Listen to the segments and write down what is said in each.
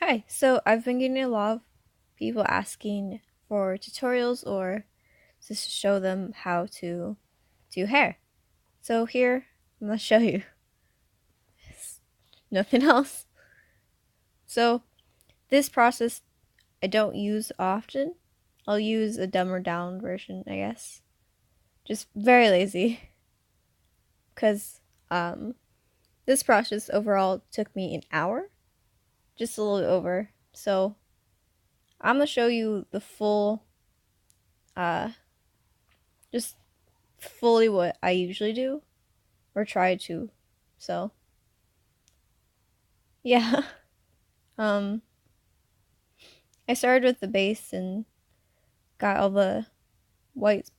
Hi, so I've been getting a lot of people asking for tutorials or just to show them how to do hair. So here, I'm gonna show you. Nothing else. So this process I don't use often. I'll use a dumber down version, I guess. Just very lazy. Because this process overall took me an hour. Just a little over. So I'm gonna show you the full just fully what I usually do or try to. So, yeah. um I started with the base and got all the white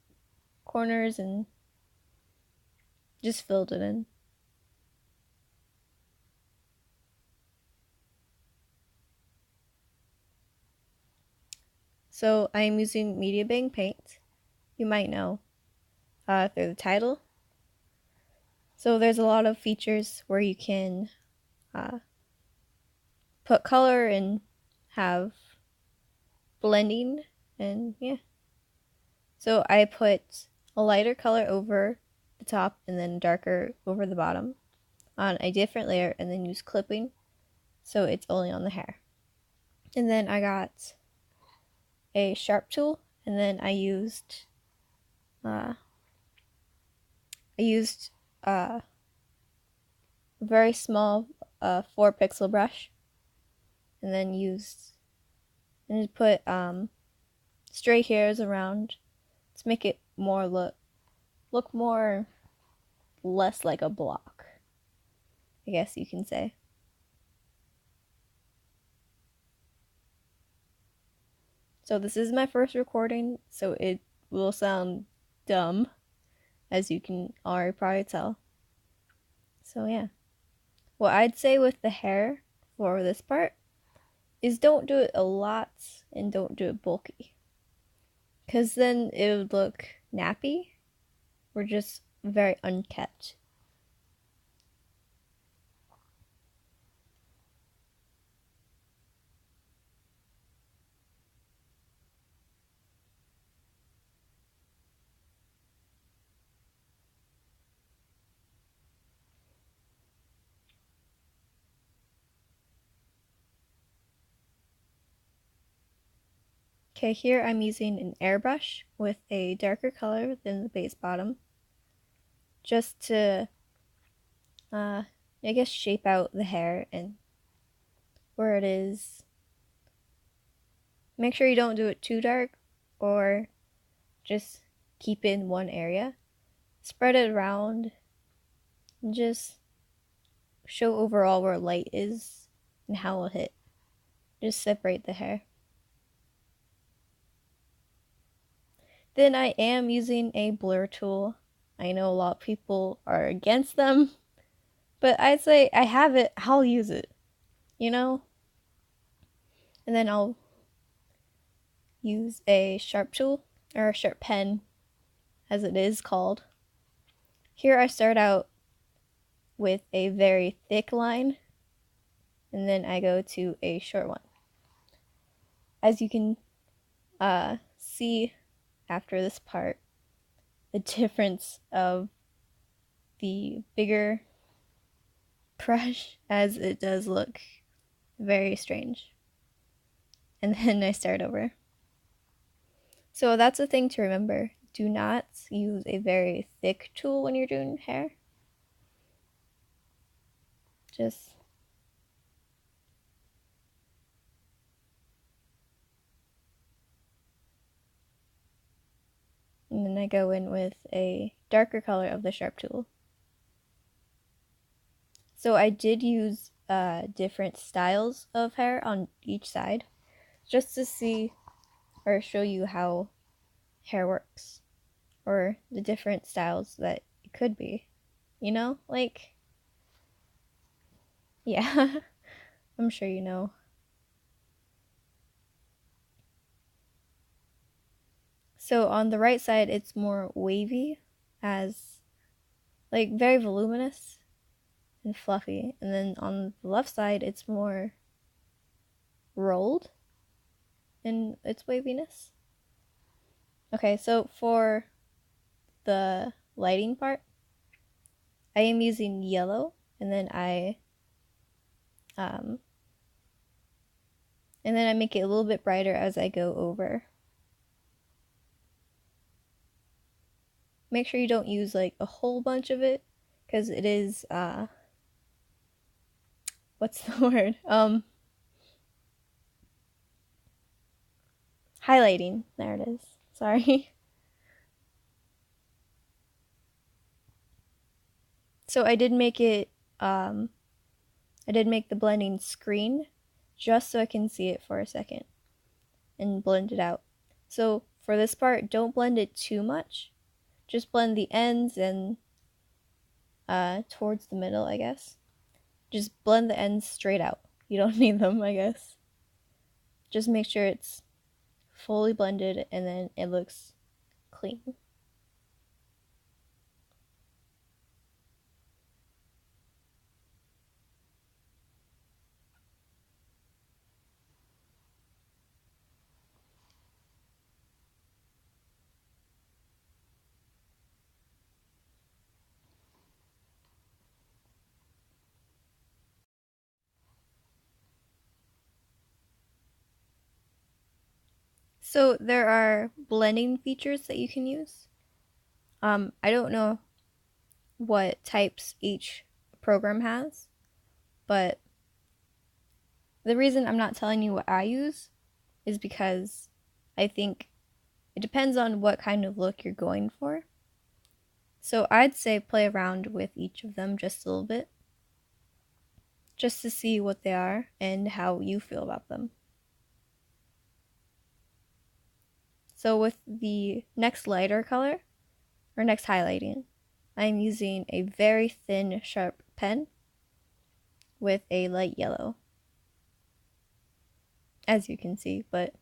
corners and just filled it in. So, I am using MediBang Paint. You might know through the title. So, there's a lot of features where you can put color and have blending, and yeah. So I put a lighter color over the top and then darker over the bottom on a different layer, and then use clipping so it's only on the hair. And then I got a sharp tool, and then I used a very small 4 pixel brush, and then just put stray hairs around to make it more look more less like a block, I guess you can say. So this is my first recording, so it will sound dumb, as you can already probably tell. So yeah. What I'd say with the hair for this part is don't do it a lot and don't do it bulky. Because then it would look nappy or just very unkept. Okay, here I'm using an airbrush with a darker color than the base bottom, just to, I guess, shape out the hair and where it is. Make sure you don't do it too dark, or just keep it in one area. Spread it around and just show overall where light is and how it'll hit. Just separate the hair. Then I am using a blur tool. I know a lot of people are against them, but I'd say I have it, I'll use it, you know? And then I'll use a sharp tool, or a sharp pen, as it is called. Here I start out with a very thick line, and then I go to a short one. As you can see after this part, the difference of the bigger brush, as it does look very strange. And then I start over. So that's a thing to remember. Do not use a very thick tool when you're doing hair. Just and then I go in with a darker color of the sharp tool. So I did use different styles of hair on each side, just to see or show you how hair works, or the different styles that it could be, you know? Like, yeah, I'm sure you know. So on the right side, it's more wavy, as like very voluminous and fluffy. And then on the left side, it's more rolled in its waviness. Okay, so for the lighting part, I am using yellow, and then I make it a little bit brighter as I go over. Make sure you don't use like a whole bunch of it, because it is what's the word? Highlighting. There it is. Sorry. So I did make it I did make the blending screen just so I can see it for a second and blend it out. So for this part, don't blend it too much. Just blend the ends and towards the middle, I guess. Just blend the ends straight out. You don't need them, I guess. Just make sure it's fully blended and then it looks clean. So there are blending features that you can use. I don't know what types each program has, but the reason I'm not telling you what I use is because I think it depends on what kind of look you're going for. So I'd say play around with each of them just a little bit, just to see what they are and how you feel about them. So with the next lighter color, or next highlighting, I'm using a very thin, sharp pen with a light yellow, as you can see, but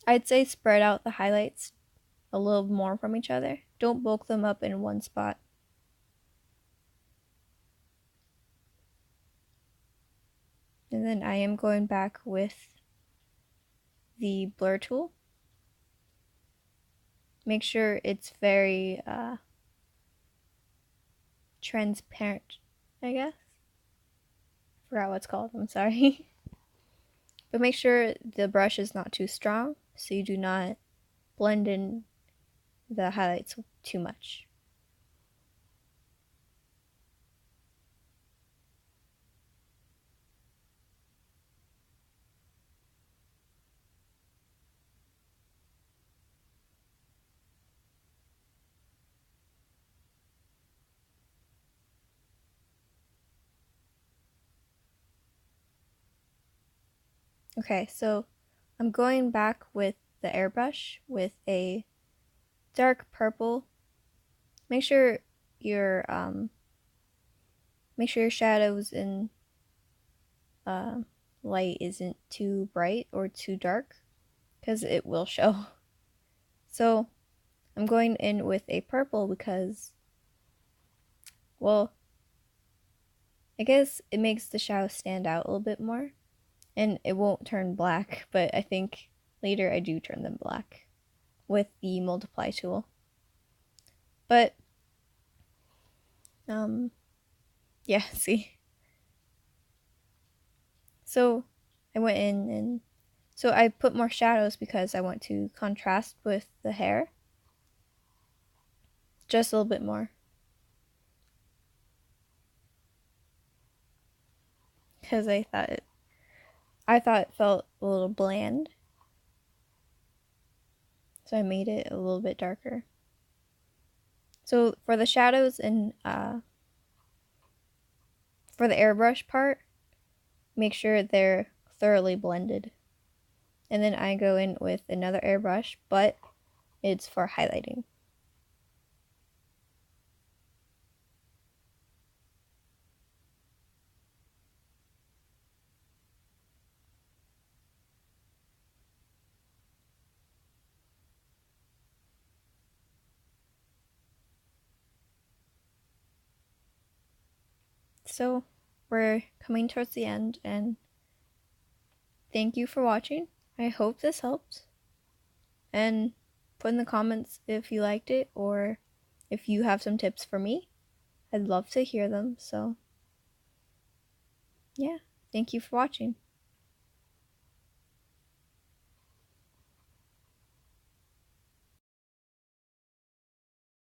I'd say spread out the highlights a little more from each other. Don't bulk them up in one spot. And then I am going back with the blur tool. Make sure it's very transparent, I guess. Forgot what it's called, I'm sorry. But make sure the brush is not too strong so you do not blend in the highlights too much. Okay, so I'm going back with the airbrush with a dark purple. Make sure your shadows and light isn't too bright or too dark, because it will show. So I'm going in with a purple because, well, I guess it makes the shadow stand out a little bit more, and it won't turn black, but I think later I do turn them black with the multiply tool. But yeah, see. So I went in and so I put more shadows because I want to contrast with the hair just a little bit more, because I thought it felt a little bland, so I made it a little bit darker. So for the shadows and for the airbrush part, make sure they're thoroughly blended. And then I go in with another airbrush, but it's for highlighting. So we're coming towards the end, and thank you for watching. I hope this helps. And put in the comments if you liked it or if you have some tips for me. I'd love to hear them. So, yeah, thank you for watching.